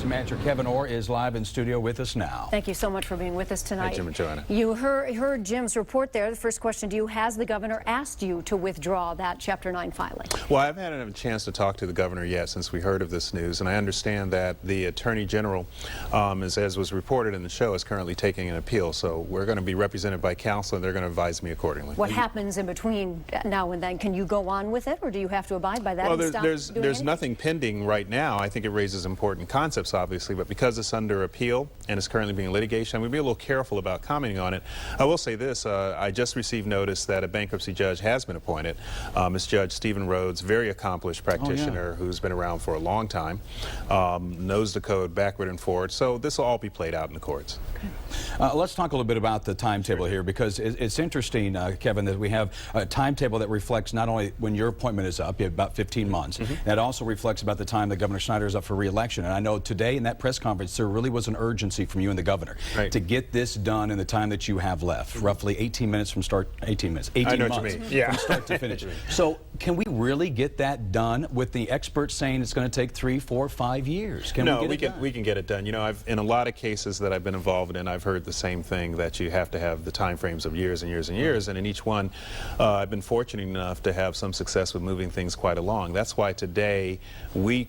Bankruptcy Manager Kevyn Orr is live in studio with us now. Thank you so much for being with us tonight. Hey, Jim and Joanna. You heard Jim's report there. The first question to you, has the governor asked you to withdraw that Chapter 9 filing? Well, I haven't had a chance to talk to the governor yet since we heard of this news, and I understand that the Attorney General, as was reported in the show, is currently taking an appeal. So we're going to be represented by counsel, and they're going to advise me accordingly. What happens in between now and then? Can you go on with it, or do you have to abide by that? Well, and stop there's nothing pending right now. I think it raises important concepts, obviously, but because it's under appeal and it's currently being litigation, I'm going to be a little careful about commenting on it. I will say this, I just received notice that a bankruptcy judge has been appointed. It's Judge Stephen Rhodes, very accomplished practitioner who's been around for a long time, knows the code backward and forward, so this will all be played out in the courts. Okay. Let's talk a little bit about the timetable here, because it's interesting, Kevin, that we have a timetable that reflects not only when your appointment is up, you have about 15 months, that also reflects about the time that Governor Snyder is up for re-election. And I know today in that press conference there really was an urgency from you and the governor to get this done in the time that you have left, roughly 18 minutes from start, 18 months I know months what you mean. Yeah. from start to finish. So can we really get that done with the experts saying it's going to take 3, 4, 5 years? No, we can get it done. You know, in a lot of cases that I've been involved in, I've heard the same thing, that you have to have the time frames of years and years and years, and in each one I've been fortunate enough to have some success with moving things quite along. That's why today we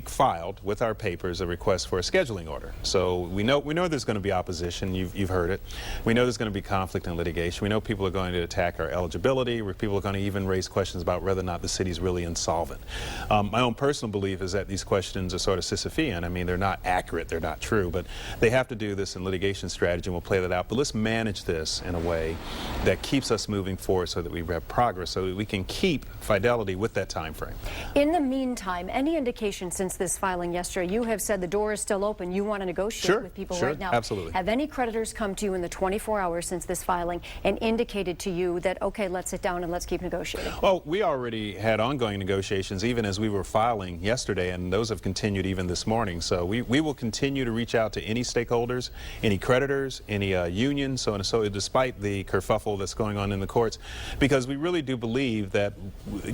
filed with our papers a request for a scheduling order. So we know there's going to be opposition. You've heard it. We know there's going to be conflict and litigation. We know people are going to attack our eligibility. People are going to even raise questions about whether or not the city's really insolvent. My own personal belief is that these questions are sort of Sisyphean. I mean, they're not accurate, they're not true, but they have to do this in litigation strategy, and we'll play that out. But let's manage this in a way that keeps us moving forward so that we have progress, so that we can keep fidelity with that time frame. In the meantime, any indication since this filing yesterday, you have said the door is still open, you want to negotiate with people right now. Absolutely. Have any creditors come to you in the 24 hours since this filing and indicated to you that, okay, let's sit down and let's keep negotiating? Well, we already had ongoing negotiations even as we were filing yesterday, and those have continued even this morning. So we will continue to reach out to any stakeholders, any creditors, any unions, so on and so, despite the kerfuffle that's going on in the courts, because we really do believe that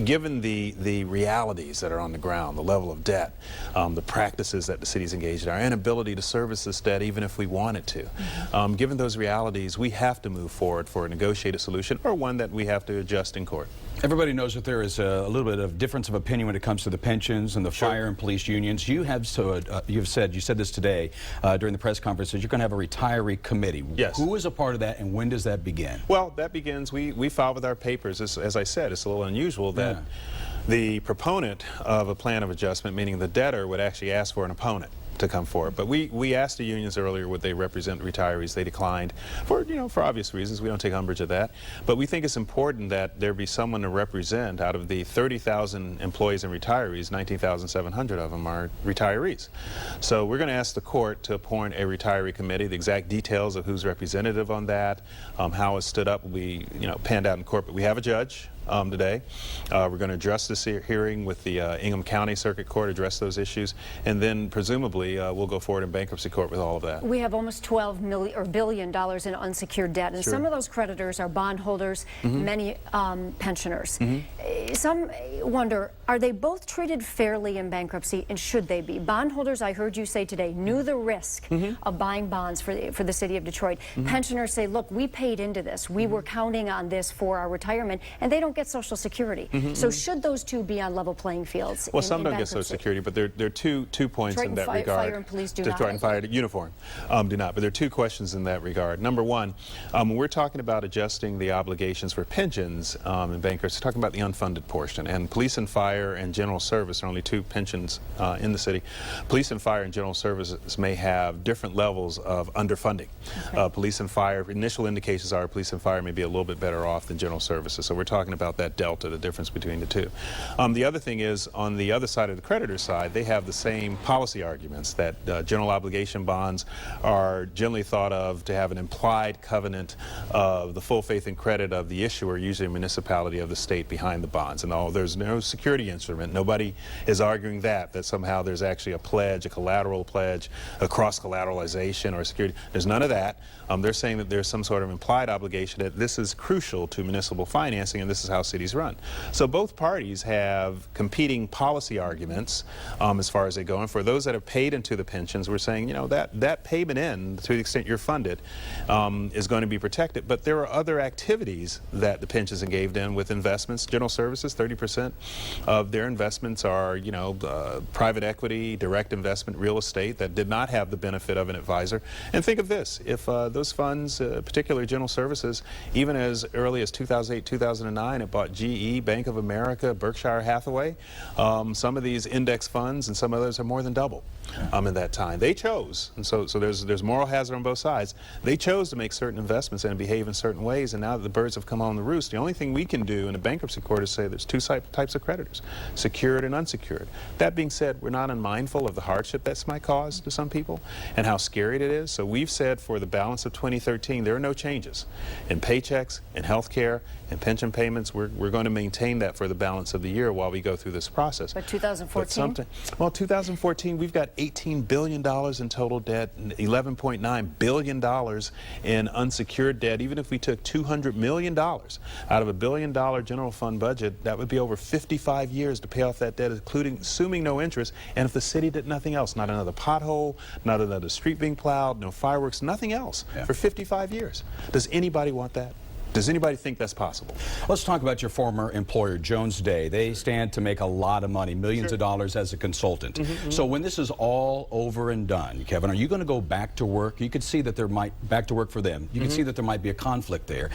given the realities that are on the ground, the level of debt, the practices that the city's engaged in, our inability to service this debt even if we wanted to. Given those realities, we have to move forward for a negotiated solution, or one that we have to adjust in court. Everybody knows that there is a little bit of difference of opinion when it comes to the pensions and the fire and police unions. You have you said this today during the press conference, that you're going to have a retiree committee. Yes. Who is a part of that, and when does that begin? Well, that begins, we filed with our papers. As I said, it's a little unusual that the proponent of a plan of adjustment, meaning the debtor, would actually ask for an opponent to come forward. But we asked the unions earlier would they represent retirees. They declined for obvious reasons. We don't take umbrage at that. But we think it's important that there be someone to represent. Out of the 30,000 employees and retirees, 19,700 of them are retirees. So we're going to ask the court to appoint a retiree committee. The exact details of who's representative on that, how it's stood up, will be panned out in court. But we have a judge today. We're going to address this hearing with the EM County Circuit Court, address those issues, and then presumably we'll go forward in bankruptcy court with all of that. We have almost $12 billion in unsecured debt, and some of those creditors are bondholders, many pensioners. Some wonder, are they both treated fairly in bankruptcy, and should they be? Bondholders, I heard you say today, knew the risk of buying bonds for the city of Detroit. Pensioners say, look, we paid into this. We were counting on this for our retirement, and they don't get Social Security. So should those two be on level playing fields? Well, some don't get Social Security, but there are two points in that regard. Fire and police do not. Detroit and fire uniform do not, but there are two questions in that regard. Number one, when we're talking about adjusting the obligations for pensions in bankruptcy, we're talking about the unfunded portion, and police and fire and general service are only two pensions in the city. Police and fire and general services may have different levels of underfunding. Police and fire, initial indications are police and fire may be a little bit better off than general services, so we're talking about that delta, the difference between the two. The other thing is, on the other side of the creditor side, they have the same policy arguments that general obligation bonds are generally thought of to have an implied covenant of the full faith and credit of the issuer, usually a municipality of the state, behind the bonds. And there's no security instrument. Nobody is arguing that somehow there's actually a pledge, a collateral pledge, a cross-collateralization or security. There's none of that. They're saying that there's some sort of implied obligation, that this is crucial to municipal financing, and this is how how cities run. So both parties have competing policy arguments as far as they go. And for those that have paid into the pensions, we're saying, you know, that payment in, to the extent you're funded, is going to be protected. But there are other activities that the pensions engaged in with investments. General services, 30% of their investments are, you know, private equity, direct investment, real estate that did not have the benefit of an advisor. And think of this, if those funds, particularly general services, even as early as 2008, 2009, it bought GE, Bank of America, Berkshire Hathaway. Some of these index funds and some others are more than double in that time. They chose, and so there's moral hazard on both sides. They chose to make certain investments and behave in certain ways, and now that the birds have come on the roost, the only thing we can do in a bankruptcy court is say there's two types of creditors, secured and unsecured. That being said, we're not unmindful of the hardship that might cause to some people and how scary it is. So we've said for the balance of 2013, there are no changes in paychecks, in health care, in pension payments. We're going to maintain that for the balance of the year while we go through this process. But 2014? Well, 2014, we've got $18 billion in total debt and $11.9 billion in unsecured debt. Even if we took $200 million out of $1 billion general fund budget, that would be over 55 years to pay off that debt, including assuming no interest. And if the city did nothing else, not another pothole, not another street being plowed, no fireworks, nothing else for 55 years. Does anybody want that? Does anybody think that's possible? Let's talk about your former employer, Jones Day. They stand to make a lot of money, millions of dollars as a consultant. So when this is all over and done, Kevin, are you going to go back to work? You could see that there might, back to work for them. You can see that there might be a conflict there.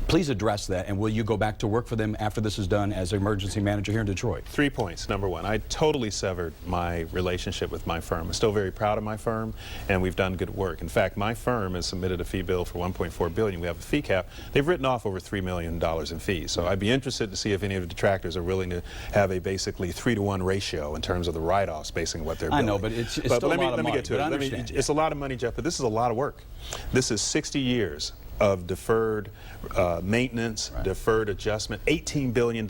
Please address that, and will you go back to work for them after this is done as emergency manager here in Detroit? 3 points. Number one, I totally severed my relationship with my firm. I'm still very proud of my firm, and we've done good work. In fact, my firm has submitted a fee bill for $1.4 billion. We have a fee cap. They've written off over $3 million in fees. So I'd be interested to see if any of the detractors are willing to have a basically 3-to-1 ratio in terms of the write-offs based on what they're billing. I know, but it's still a lot of money. Let me get to it. It's a lot of money, Jeff, but this is a lot of work. This is 60 years of deferred maintenance, deferred adjustment, $18 billion.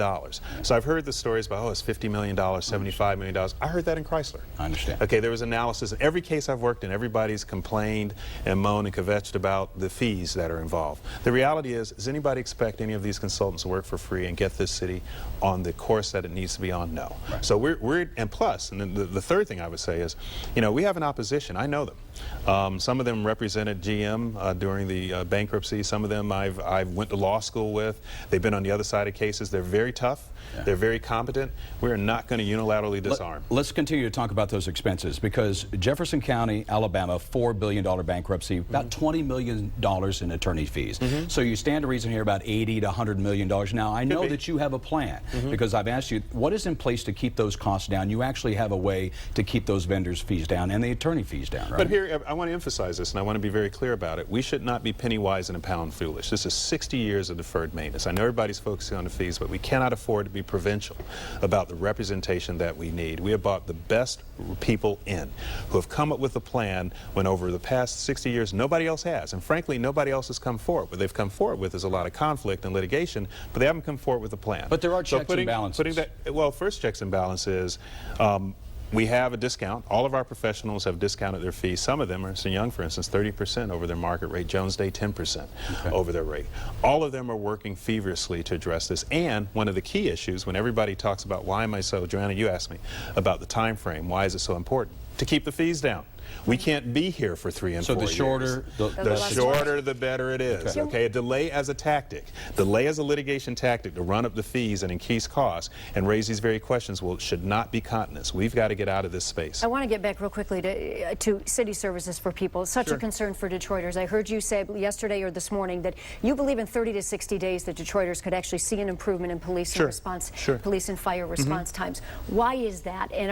So I've heard the stories about, oh, it's $50 million, $75 million. I heard that in Chrysler. I understand. Okay, there was analysis. In every case I've worked in, everybody's complained and moaned and kvetched about the fees that are involved. The reality is, does anybody expect any of these consultants to work for free and get this city on the course that it needs to be on? No. So and plus, and then the third thing I would say is, you know, we have an opposition. I know them. Some of them represented GM during the bankruptcy. Some of them I went to law school with. They've been on the other side of cases. They're very tough. They're very competent. We're not going to unilaterally disarm. Let's continue to talk about those expenses, because Jefferson County, Alabama, $4 billion bankruptcy, about $20 million in attorney fees. So you stand to reason here about $80 to $100 million. Now, I know that you have a plan, because I've asked you, what is in place to keep those costs down? You actually have a way to keep those vendors' fees down and the attorney fees down, right? But here, I want to emphasize this, and I want to be very clear about it. We should not be penny wise and a pound foolish. This is 60 years of deferred maintenance. I know everybody's focusing on the fees, but we cannot afford to be provincial about the representation that we need. We have brought the best people in who have come up with a plan when over the past 60 years nobody else has. And frankly, nobody else has come forward. What they've come forward with is a lot of conflict and litigation, but they haven't come forward with a plan. But there are checks and balances. Well, first checks and balances. We have a discount. All of our professionals have discounted their fees. Some of them, Ernst & Young, for instance, 30% over their market rate. Jones Day, 10% over their rate. All of them are working feverishly to address this. And one of the key issues, when everybody talks about why am I so, Joanna, you asked me about the time frame. Why is it so important? To keep the fees down. We can't be here for 3 and 4 years. So the shorter, the shorter, the better it is. Okay, a delay as a tactic, delay as a litigation tactic to run up the fees and increase costs and raise these very questions. Well, it should not be continence. We've got to get out of this space. I want to get back real quickly to city services for people. It's such a concern for Detroiters. I heard you say yesterday or this morning that you believe in 30 to 60 days that Detroiters could actually see an improvement in police and response, police and fire response times. Why is that? And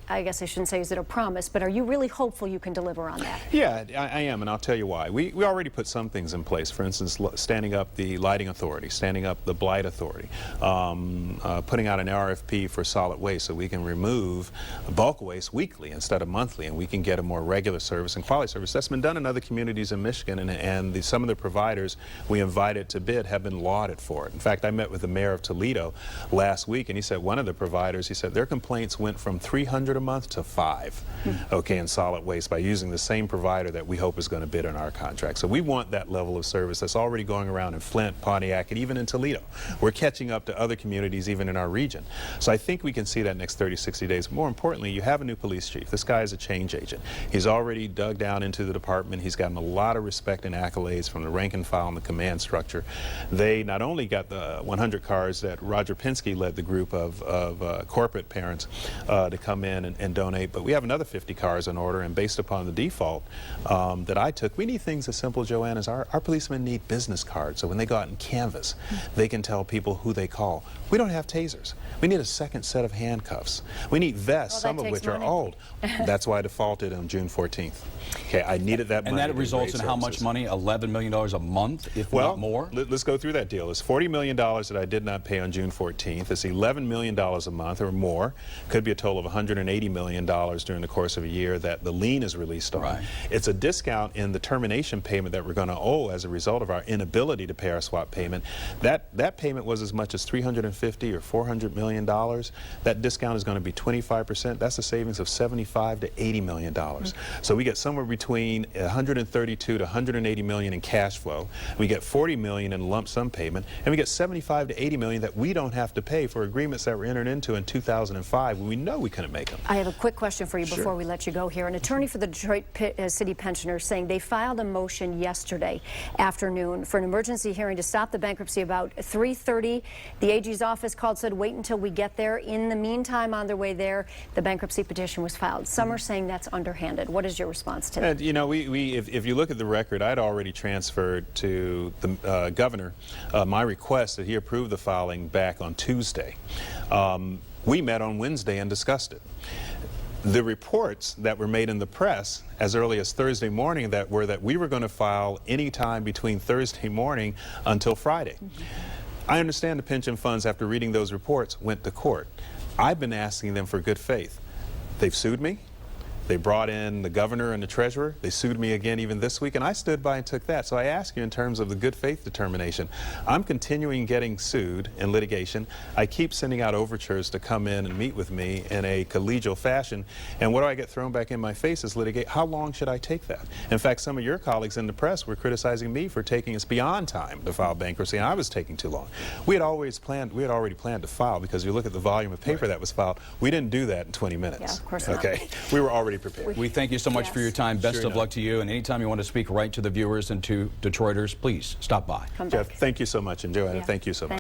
I guess I shouldn't say is it a promise, but are you really hopeful you can deliver on that? Yeah, I am, and I'll tell you why. We already put some things in place. For instance, standing up the lighting authority, standing up the blight authority, putting out an RFP for solid waste so we can remove bulk waste weekly instead of monthly, and we can get a more regular service and quality service. That's been done in other communities in Michigan, and some of the providers we invited to bid have been lauded for it. In fact, I met with the mayor of Toledo last week, and he said one of the providers, he said their complaints went from 300 a month to 5, okay, in solid solid waste by using the same provider that we hope is going to bid on our contract. So we want that level of service that's already going around in Flint, Pontiac, and even in Toledo. We're catching up to other communities even in our region. So I think we can see that next 30, 60 days. More importantly, you have a new police chief. This guy is a change agent. He's already dug down into the department. He's gotten a lot of respect and accolades from the rank and file and the command structure. They not only got the 100 cars that Roger Penske led the group of corporate parents to come in and donate, but we have another 50 cars in order, and based upon the default that I took, we need things as simple, Joanne, as our policemen need business cards, so when they go out and canvass, they can tell people who they call. We don't have tasers. We need a second set of handcuffs. We need vests, some of which are old. That's why I defaulted on June 14th. Okay, I needed that money. And that results in how much money? $11 million a month, if not more? Let's go through that deal. It's $40 million that I did not pay on June 14th. It's $11 million a month or more. Could be a total of $180 million during the course of a year that the lien is released on. Right. It's a discount in the termination payment that we're going to owe as a result of our inability to pay our swap payment. That payment was as much as $350 or $400 million. That discount is going to be 25%. That's a savings of $75 to $80 million. So we get somewhere between 132 to 180 million in cash flow. We get 40 million in lump sum payment, and we get 75 to 80 million that we don't have to pay for agreements that were entered into in 2005 when we know we couldn't make them. I have a quick question for you before we let you go here. An attorney for the Detroit City pensioners saying they filed a motion yesterday afternoon for an emergency hearing to stop the bankruptcy about 3:30. The AG's office called, said wait until we get there. In the meantime, on their way there, the bankruptcy petition was filed. Some are saying that's underhanded. What is your response to that? And, you know, if you look at the record, I'd already transferred to the governor my request that he approve the filing back on Tuesday. We met on Wednesday and discussed it. The reports that were made in the press as early as Thursday morning that we were going to file any time between Thursday morning until Friday. I understand the pension funds, after reading those reports, went to court. I've been asking them for good faith. They've sued me. They brought in the governor and the treasurer. They sued me again even this week, and I stood by and took that. So I ask you in terms of the good faith determination. I'm continuing getting sued in litigation. I keep sending out overtures to come in and meet with me in a collegial fashion. And what do I get thrown back in my face is litigate. How long should I take that? In fact, some of your colleagues in the press were criticizing me for taking us beyond time to file bankruptcy, and I was taking too long. We had already planned to file, because you look at the volume of paper that was filed. We didn't do that in 20 minutes. Yeah, of course not. Okay, we were already prepared. We thank you so much for your time. Best of luck to you. And anytime you want to speak right to the viewers and to Detroiters, please stop by. Jeff, thank you so much. And Joanna, thank you so much.